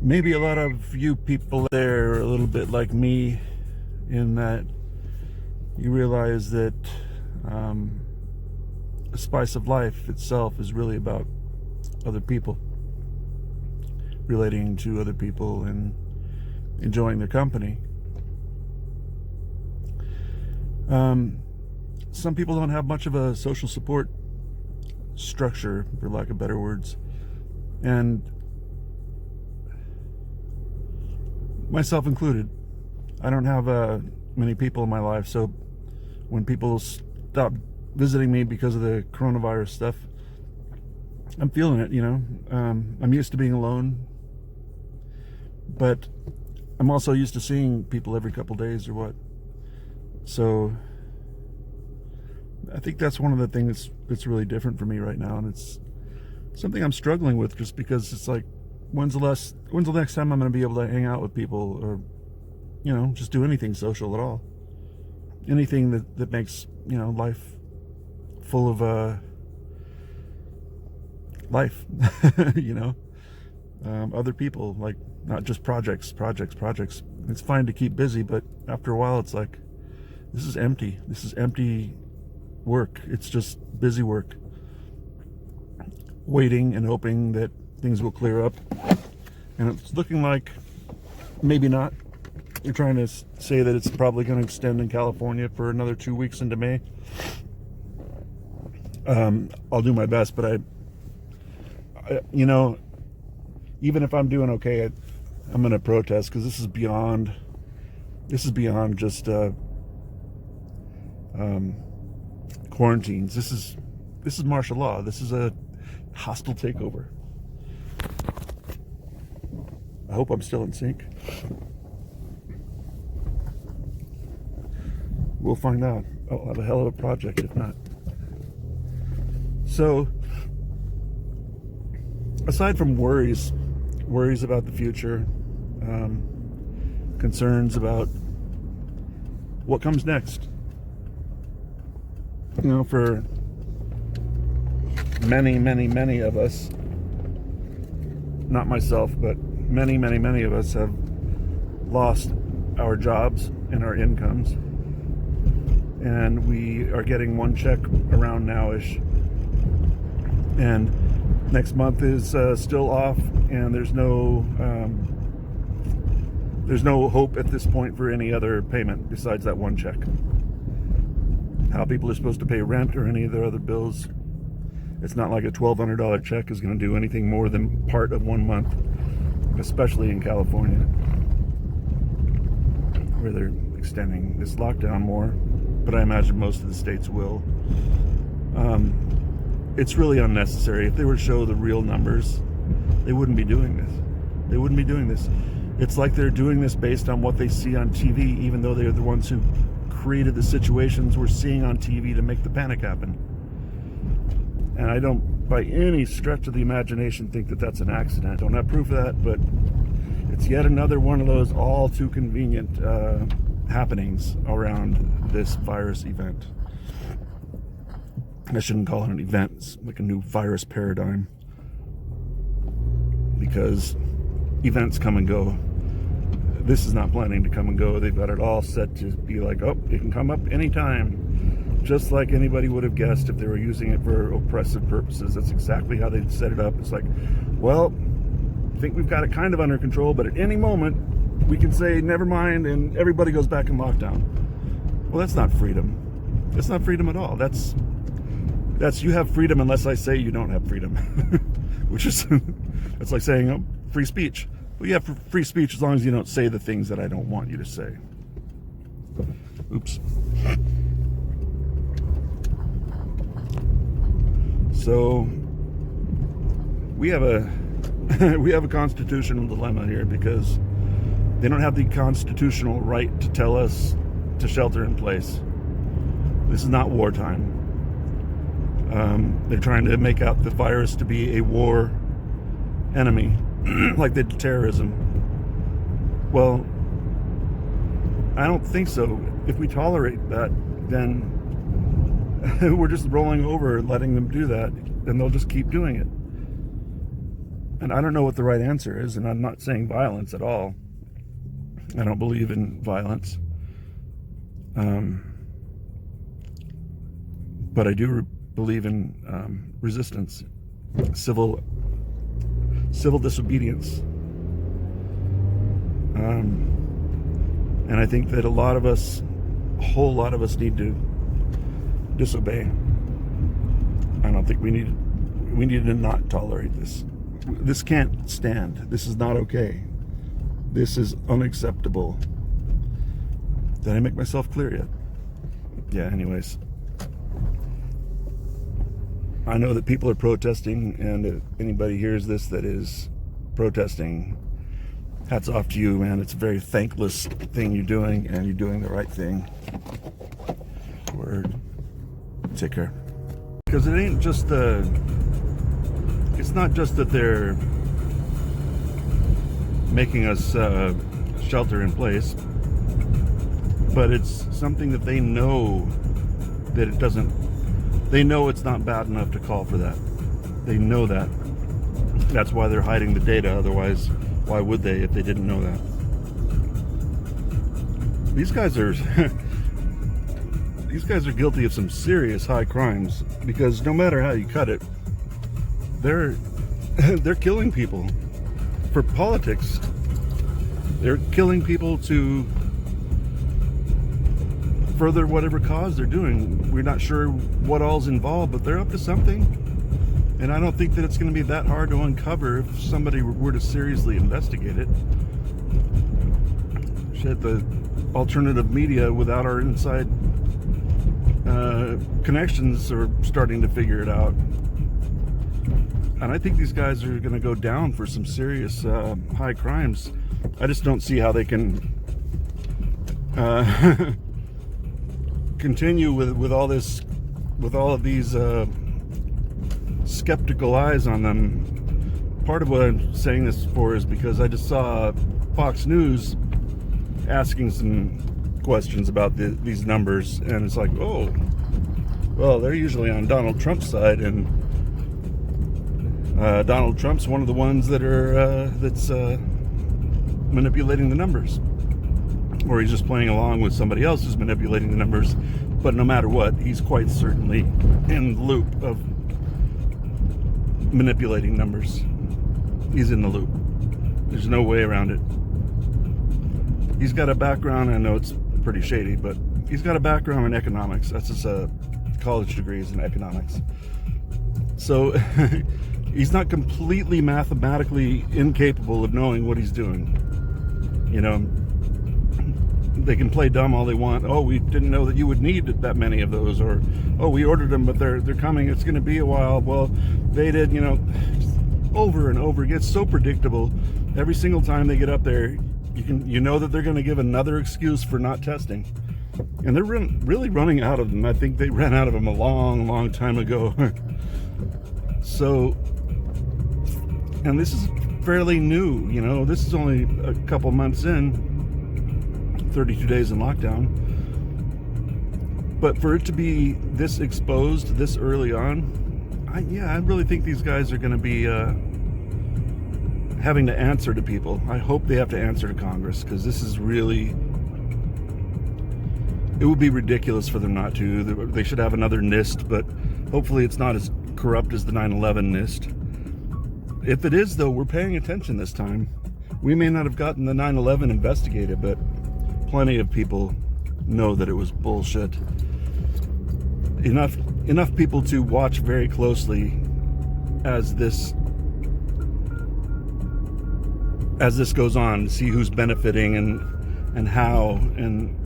Maybe a lot of you people there are a little bit like me in that you realize that the spice of life itself is really about other people, relating to other people and enjoying their company. Some people don't have much of a social support structure, for lack of better words, and myself included. I don't have many people in my life, so when people stop visiting me because of the coronavirus stuff, I'm feeling it, you know. I'm used to being alone, but I'm also used to seeing people every couple days or what. So I think that's one of the things that's really different for me right now, and it's something I'm struggling with, just because it's like, when's the next time I'm going to be able to hang out with people, or, you know, just do anything social at all, anything that makes, you know, life full of life. You know, other people, like, not just projects. It's fine to keep busy, but after a while it's like, this is empty work. It's just busy work, waiting and hoping that things will clear up, and it's looking like maybe not. You're trying to say that it's probably going to extend in California for another 2 weeks into May. I'll do my best, but I you know, even if I'm doing okay, I'm going to protest, because this is beyond just quarantines. This is martial law. This is a hostile takeover. I hope I'm still in sync. We'll find out. I'll have a hell of a project if not. So, aside from worries about the future, concerns about what comes next, you know, for many of us, not myself, but many of us have lost our jobs and our incomes, and we are getting one check around nowish, and next month is still off, and there's no hope at this point for any other payment besides that one check. How people are supposed to pay rent or any of their other bills, it's not like a $1,200 check is going to do anything more than part of 1 month, especially in California, where they're extending this lockdown more, but I imagine most of the states will. It's really unnecessary. If they were to show the real numbers, they wouldn't be doing this. It's like they're doing this based on what they see on TV, even though they're the ones who created the situations we're seeing on TV to make the panic happen. And I don't, by any stretch of the imagination, think that that's an accident. I don't have proof of that, but it's yet another one of those all too convenient happenings around this virus event. I shouldn't call it an event. It's like a new virus paradigm, because events come and go. This is not planning to come and go. They've got it all set to be like, oh, it can come up anytime, just like anybody would have guessed if they were using it for oppressive purposes. That's exactly how they set it up. It's like, well, I think we've got it kind of under control, but at any moment we can say never mind, and everybody goes back in lockdown. Well, that's not freedom. That's not freedom at all. That's you have freedom unless I say you don't have freedom. Which is, that's like saying, oh, free speech. Well, you have free speech as long as you don't say the things that I don't want you to say. Oops. So we have a constitutional dilemma here, because they don't have the constitutional right to tell us to shelter in place. This is not wartime. They're trying to make out the virus to be a war enemy, like they did terrorism. Well, I don't think so. If we tolerate that, then we're just rolling over and letting them do that, and they'll just keep doing it. And I don't know what the right answer is, and I'm not saying violence at all. I don't believe in violence. But I do believe in resistance, civil disobedience. And I think that a whole lot of us need to disobey. I don't think we need to not tolerate this. This can't stand. This is not okay. This is unacceptable. Did I make myself clear yet? Yeah, anyways. I know that people are protesting, and if anybody hears this that is protesting, hats off to you, man. It's a very thankless thing you're doing, and you're doing the right thing. Word. Take care. Because it ain't just it's not just that they're making us shelter in place, but it's something that they know that it doesn't, they know it's not bad enough to call for that. They know that. That's why they're hiding the data. Otherwise, why would they if they didn't know that? These guys are guilty of some serious high crimes, because no matter how you cut it, they're killing people for politics. They're killing people to further whatever cause they're doing. We're not sure what all's involved, but they're up to something. And I don't think that it's going to be that hard to uncover if somebody were to seriously investigate it. Shit, the alternative media without our inside connections are starting to figure it out. And I think these guys are going to go down for some serious high crimes. I just don't see how they can continue with all this, with all of these skeptical eyes on them. Part of what I'm saying this for is because I just saw Fox News asking some questions about these numbers, and it's like, oh, well, they're usually on Donald Trump's side, and Donald Trump's one of the ones that are that's manipulating the numbers, or he's just playing along with somebody else who's manipulating the numbers. But no matter what, he's quite certainly in the loop of manipulating numbers. He's in the loop. There's no way around it. He's got a background, I know it's pretty shady, but he's got a background in economics. That's his college degrees in economics. So he's not completely mathematically incapable of knowing what he's doing. You know, they can play dumb all they want. Oh, we didn't know that you would need that many of those, or oh, we ordered them, but they're coming. It's going to be a while. Well, they did. You know, over and over. It gets so predictable. Every single time they get up there, you know that they're going to give another excuse for not testing, and they're really running out of them. I think they ran out of them a long time ago. So, and this is fairly new. You know, this is only a couple months in. 32 days in lockdown, but for it to be this exposed this early on, I really think these guys are going to be having to answer to people. I hope they have to answer to Congress, because this is really, it would be ridiculous for them not to. They should have another NIST, but hopefully it's not as corrupt as the 9/11 NIST. If it is, though, we're paying attention this time. We may not have gotten the 9/11 investigated, but plenty of people know that it was bullshit. Enough people to watch very closely as this goes on, see who's benefiting and how, and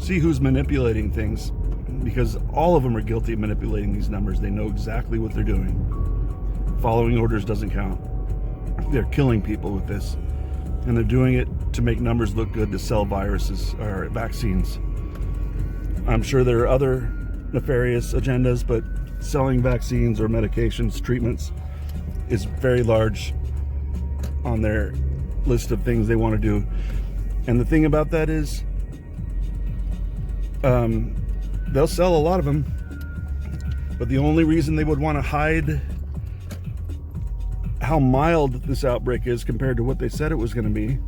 see who's manipulating things, because all of them are guilty of manipulating these numbers. They know exactly what they're doing. Following orders doesn't count. They're killing people with this, and they're doing it to make numbers look good, to sell viruses or vaccines. I'm sure there are other nefarious agendas, but selling vaccines or medications, treatments, is very large on their list of things they want to do. And the thing about that is, they'll sell a lot of them, but the only reason they would want to hide how mild this outbreak is compared to what they said it was going to be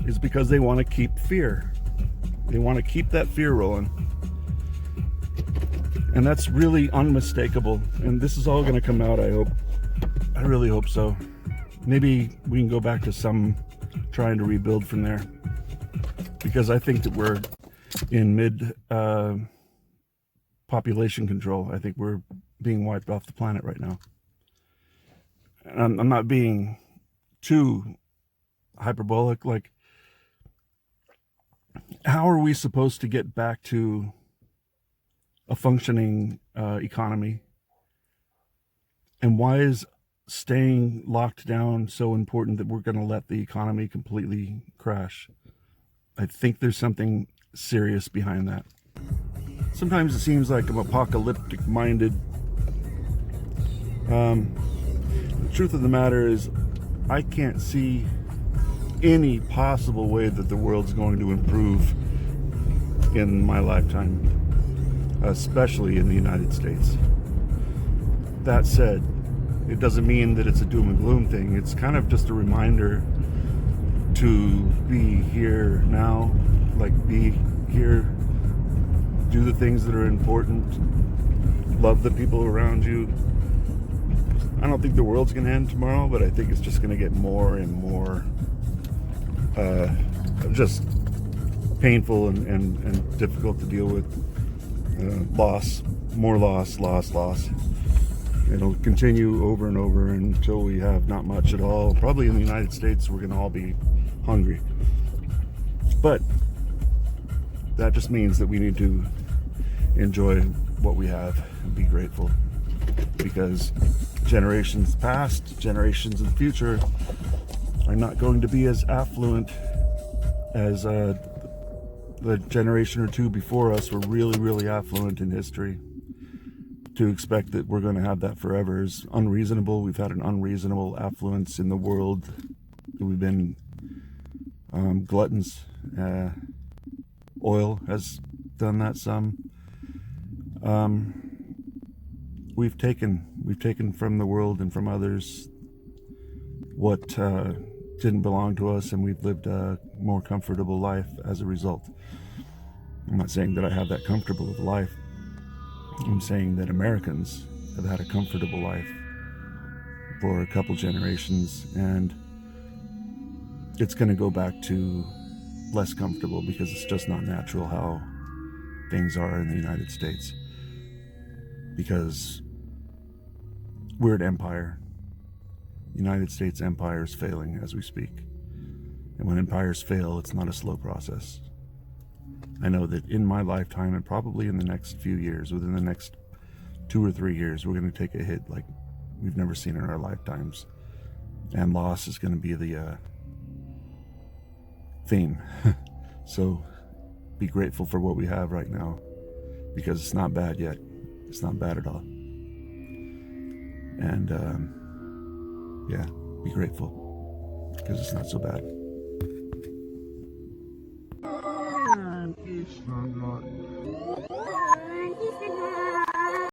is because they want to keep fear. They want to keep that fear rolling. And that's really unmistakable. And this is all going to come out, I hope. I really hope so. Maybe we can go back to some trying to rebuild from there. Because I think that we're in mid population control. I think we're being wiped off the planet right now. And I'm not being too hyperbolic. Like, how are we supposed to get back to a functioning economy? And why is staying locked down so important that we're going to let the economy completely crash? I think there's something serious behind that. Sometimes it seems like I'm apocalyptic minded. The truth of the matter is, I can't see any possible way that the world's going to improve in my lifetime, especially in the United States. That said, it doesn't mean that it's a doom and gloom thing. It's kind of just a reminder to be here now, like be here, do the things that are important, love the people around you. I don't think the world's going to end tomorrow, but I think it's just going to get more and more just painful and difficult to deal with. Loss, more loss. It'll continue over and over until we have not much at all. Probably in the United States, we're going to all be hungry. But that just means that we need to enjoy what we have and be grateful. Because generations past, generations in the future are not going to be as affluent as the generation or two before us were really affluent in history. To expect that we're going to have that forever is unreasonable. We've had an unreasonable affluence in the world. We've been gluttons. Oil has done that some. We've taken from the world and from others what didn't belong to us, and we've lived a more comfortable life as a result. I'm not saying that I have that comfortable of a life. I'm saying that Americans have had a comfortable life for a couple generations, and it's going to go back to less comfortable because it's just not natural how things are in the United States. Because we're an empire. The United States empire is failing as we speak. And when empires fail, it's not a slow process. I know that in my lifetime, and probably in the next few years, within the next 2 or 3 years, we're going to take a hit like we've never seen in our lifetimes. And loss is going to be the theme. So be grateful for what we have right now, because it's not bad yet. It's not bad at all. And yeah, be grateful, because it's not so bad. It's not.